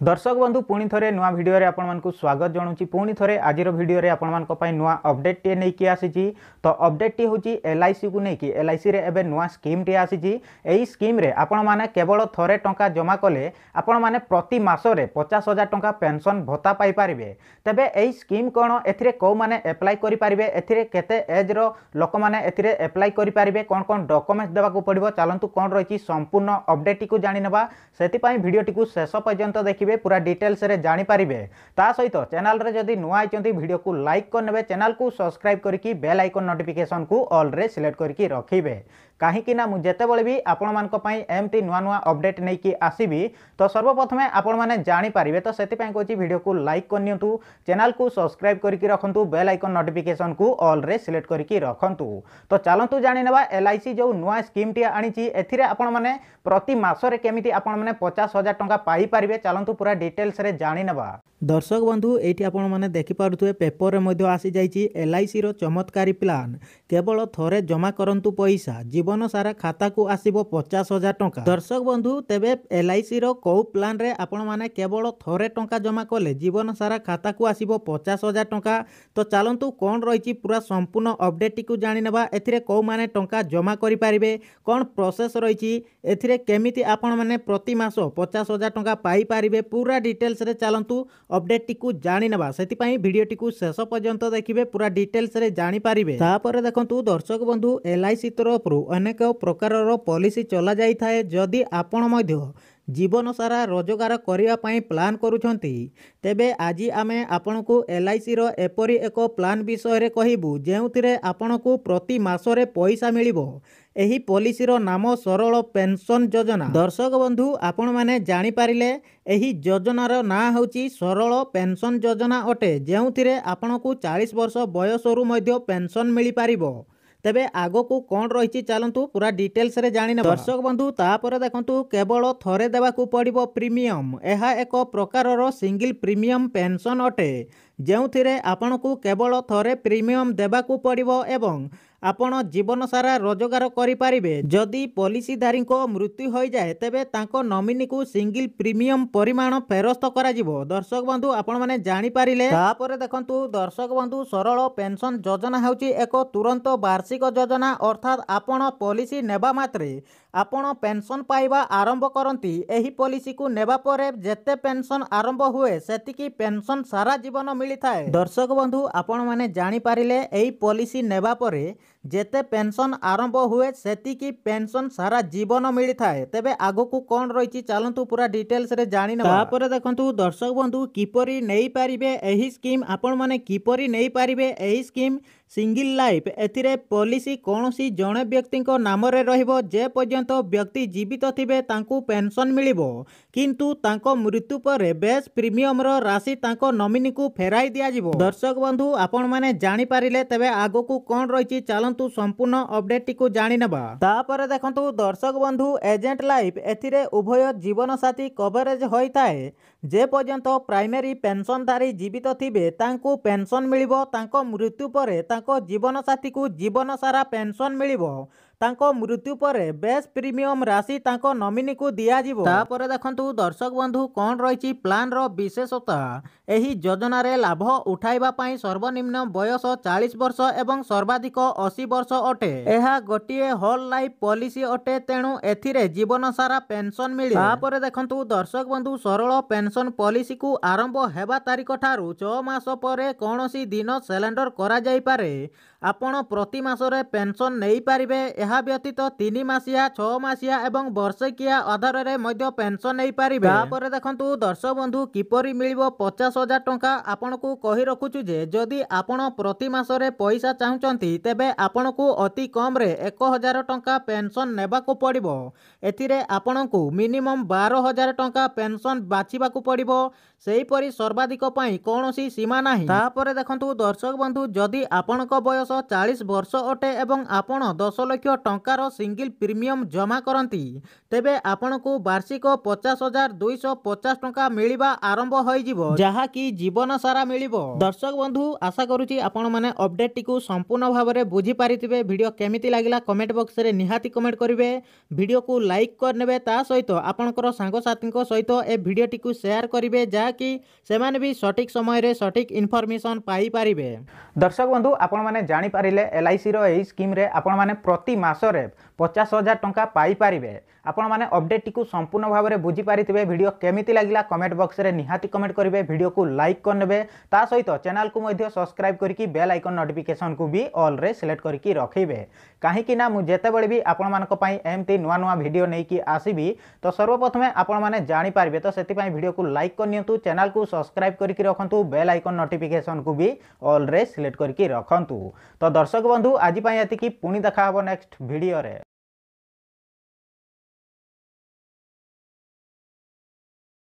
दर्शक बंधु पुणी थे नुआ भिडियो आपको स्वागत जनाऊँ पुणी थे आज भिडियो आपंपाई नुआ अपडेट टे नहीं आसी। तो अपडेट टी हूँ LIC को लेकिन LIC रे एबे नुआ स्कीम टे आसी। यही स्कीम रे आपण माने केवल थोरे टंका जमा कले आपण माने प्रति मासरे 50,000 टंका पेंशन भत्ता पाई पारिबे। तेबे एही स्कीम कोन एथिरे को माने अप्लाई करि पारिबे एथिरे केते एज रो लोक माने एथिरे अप्लाई करि पारिबे कोन कोन डॉक्यूमेंट्स देबा को पड़िबो चलंतु कोन रहिछि संपूर्ण अपडेट टी को जानि नेबा। सेति पई वीडियो टी को शेष पर्यंत देखिबे पूरा डिटेल्स रे जानि पारिबे। ता सहित चैनल रे जदि नुआ आइचंती वीडियो को लाइक कर नेबे चैनल को सब्सक्राइब करके बेल आइकन नोटिफिकेशन को ऑल रे सिलेक्ट करके रखिबे। कहीं ना मुझे जितेबाला भी आपण एमती नुआ नुआ अपडेट नहीं कि आसबि तो सर्वप्रथमे आपण मैंने जानीपारे। तो से कहूँ वीडियो को लाइक करनियंतु चैनल को सब्सक्राइब करके रखंतु बेल आइकन नोटिफिकेशन को ऑल रे सिलेक्ट करके रखंतु। तो चलतु जानी नेबा LIC जो नुआ स्कीम टी आनी एथिरे आपण माने प्रति मासरे केमिति आपण माने 50,000 टंका पाई पारिबे चलतु पूरा डिटेल्स रे जानी नेबा। दर्शक बंधु एठी आपण माने देखि पारुथुए पेपर रे मध्ये आसी जाईची LIC रो चमत्कारी प्लान केवल थोरे जमा करंतु पैसा जीवन सारा खाता को आसीबो 50,000 टंका। दर्शक बंधु तेबे LIC रो को प्लान रे आपण माने केवल थोरे टंका जमा कले जीवन सारा खाता को आसीबो 50,000 टंका। तो चलंतु कोन रहिची पूरा संपूर्ण अपडेट को जानि नेबा। एथिरे को माने टंका जमा करि पारिबे कोन प्रोसेस रहिची एथिरे केमिति आपण माने प्रति मास 50,000 टंका पाई पारिबे पूरा डिटेल्स रे चलंतु अपडेट टी को जानि नेबा। सेति पई वीडियो टी को शेष पर्यंत देखिबे पूरा डिटेल्स रे जानि पारिबे। तापर देखंतु दर्शक बंधु LIC तरफरु अनेक प्रकारर पॉलिसी चला जाई थाए। जदि आपण मध्य जीवन सारा रोजगार करिया पई प्लान करूछंती तेबे आज आमे आपनको LIC रो एपरी एक प्लान विषय रे कहिबु जेउथिरे आपनको प्रति मासरे पैसा मिलिबो। एही पॉलिसी रो नाम सरल पेंशन योजना। दर्शक बंधु आपण माने जानि पारिले एही योजनार ना होची सरल पेंशन योजना अटे जेउथिरे आपनको 40 वर्ष बयसरु मध्य पेंशन मिली पारिबो। तेबे आगो को कौन रही चलतु पूरा डिटेल्स रे जानि नेबा। दर्शक बंधु तापर देखंतु केवल थोरे देबा को पड़िबो प्रीमियम। एहा एक प्रकारर सिंगल प्रीमियम पेंशन अटे जेउथिरे आपनको केवल थोरे प्रीमियम देबा को पड़िबो एवं आपण जीवन सारा रोजगार करि पारिबे। जदि पॉलिसीधारी को मृत्यु हो जाए तेबे तांको नॉमिनी को सिंगल प्रीमियम परिमाण फेरस्त करा जिवो। दर्शक बंधु आपण माने जानि पारिले। तापर देखंतु दर्शक बंधु सरल पेंशन योजना हेउची एक तुरंत वार्षिक योजना अर्थात आपण पॉलिसी नेबा मात्रे आपण पेंशन पाइबा आरंभ करंती। एही पॉलिसी को नेबा परे जेते पेंशन आरंभ हुए सेतिकी पेंशन सारा जीवन मिली थाए। दर्शक बंधु आपण माने जानि पारिले एही पॉलिसी नेबा परे जेते पेंशन आरंभ हुए सेतिकी पेंशन सारा जीवन मिली थाए। तेबे आगो को कौन रही चलतु पूरा डिटेल्स रे जानि नेबा। तापर देखंतु दर्शक बंधु किपरि नेई पारिबे एही स्कीम आपण माने किपरि नेई पारिबे एही स्कीम सिंगल लाइफ। एथिरे पॉलिसी कोनोसी जणे व्यक्ति को नाम रे रहिबो जे पर्यंत व्यक्ति जीवित थिबे तांको पेंशन मिलिबो किंतु तांको मृत्यु परे बेस प्रीमियम रो राशि तांको नॉमिनी को फेराई दिया जिवो। दर्शक बंधु आपण माने जानि पारिले तेबे आगो को कोन रहिछि चलंतु संपूर्ण अपडेट टी को जानि नेबा। तापर देखंतु दर्शक बंधु एजेंट लाइफ एथिरे उभय जीवन साथी कवरेज होई थाए जे पर्यंत प्राइमरी पेंशनधारी जीवित थिबे तांको पेंशन मिलिबो। तांको मृत्यु परे तांको जीवन साथी को जीवन सारा पेंशन मिलिबो। तांको मृत्यु परे बेस प्रीमियम राशि तांको नॉमिनी को दिया जिवो। तापर देखंतु दर्शक बंधु कोन रहिछि प्लान रो विशेषता। एही योजना रे लाभ उठाइबा पई सर्वनिम्न बयस 40 वर्ष एवं सर्वाधिक 80 वर्ष अटे। एहा गोटिए होल लाइफ पॉलिसी अटे तेणु एथिरे जीवन सारा पेंशन मिले। तापर देखंतु दर्शक बंधु सरल पेंशन पॉलिसी को आरंभ हेबा तारिख ठारू 6 मास परे कोनोसी दिन सिलेंडर करा जाई पारे। आपण प्रति मासरे पेंशन नहीं पारिबे। एहा व्यतीत 3 मासिया 6 मासिया एवं वर्षकिया आधार रे मध्य पेंशन नहीं पारिबे। तापर देखंतु दर्शक बंधु किपरि मिलिबो 50,000 टंका। आपनको कहि रखुछु जे जदि आपण प्रति मासरे पैसा चाहुचंती तेबे आपनको अति कम रे 1,000 टंका पेंशन नेबा को पड़िबो। एथिरे आपनको मिनिमम 12,000 टंका पेंशन बाछिबा को पड़िबो। सेही परि सर्वाधिक पई कोनोसी सीमा नाही। तापर देखंतु दर्शक बंधु जदि आपणक बयस 40 वर्ष अटे एवं आपण 10 लाख ଟଙ୍କାର ସିଙ୍ଗଲ ପ୍ରିମିୟମ ଜମା କରନ୍ତି ତେବେ ଆପଣଙ୍କୁ ବାର୍ଷିକ 50,250 ଟଙ୍କା ମିଳିବା ଆରମ୍ଭ ହୋଇଯିବ, ଯାହାକି ଜୀବନ ସାରା ମିଳିବ। ଦର୍ଶକ ବନ୍ଧୁ, ଆଶା କରୁଛି ଆପଣମାନେ ଅପଡେଟଟିକୁ ସମ୍ପୂର୍ଣ୍ଣ ଭାବରେ ବୁଝିପାରିଥିବେ। ଭିଡ଼ିଓ କେମିତି ଲାଗିଲା କମେଣ୍ଟ ବକ୍ସରେ ନିହାତି କମେଣ୍ଟ କରିବେ। ଭିଡ଼ିଓକୁ ଲାଇକ୍ କରିନେବେ, ତା ସହିତ ଆପଣଙ୍କର ସାଙ୍ଗସାଥୀଙ୍କ ସହିତ ଏ ଭିଡ଼ିଓଟିକୁ ସେୟାର କରିବେ, ଯାହାକି ସେମାନେ ବି ସଠିକ୍ ସମୟରେ ସଠିକ୍ ଇନଫର୍ମେସନ୍ ପାଇପାରିବେ। ଦର୍ଶକ ବନ୍ଧୁ, ଆପଣମାନେ ଜାଣିପାରିଲେ LICର ଏହି ସ୍କିମ୍ରେ ଆପଣମାନେ ପ୍ରତି ମାସରେ 50,000 ଟଙ୍କା ପାଇପାରିବେ। ଆପଣମାନେ ଅପଡେଟଟିକୁ ସମ୍ପୂର୍ଣ୍ଣ ଭାବରେ ବୁଝିପାରିଥିବେ। ଭିଡ଼ିଓ କେମିତି ଲାଗିଲା କମେଣ୍ଟ ବକ୍ସରେ ନିହାତି କମେଣ୍ଟ କରିବେ। ଭିଡ଼ିଓକୁ ଲାଇକ୍ କରିନେବେ, ତା ସହିତ ଚ୍ୟାନେଲକୁ ମଧ୍ୟ ସବସ୍କ୍ରାଇବ୍ କରିକି ବେଲ୍ ଆଇକନ୍ ନୋଟିଫିକେସନକୁ ବି ଅଲ୍ରେ ସିଲେକ୍ଟ କରିକି ରଖିବେ। କାହିଁକି ନା ମୁଁ ଯେତେବେଳେ ବି ଆପଣମାନଙ୍କ ପାଇଁ ଏମିତି ନୂଆ ନୂଆ ଭିଡ଼ିଓ ନେଇକି ଆସିବି ତ ସର୍ବପ୍ରଥମେ ଆପଣମାନେ ଜାଣିପାରିବେ। ତ ସେଥିପାଇଁ ଭିଡ଼ିଓକୁ ଲାଇକ୍ କରିନିଅନ୍ତୁ, ଚ୍ୟାନେଲକୁ ସବସ୍କ୍ରାଇବ୍ କରିକି ରଖନ୍ତୁ, ବେଲ୍ ଆଇକନ୍ ନୋଟିଫିକେସନକୁ ବି ଅଲ୍ରେ ସିଲେକ୍ଟ କରିକି ରଖନ୍ତୁ। ତ ଦର୍ଶକ ବନ୍ଧୁ, ଆଜି ପାଇଁ ଏତିକି, ପୁଣି ଦେଖା ହେବ ନେକ୍ସଟ ଭିଡ଼ିଓରେ।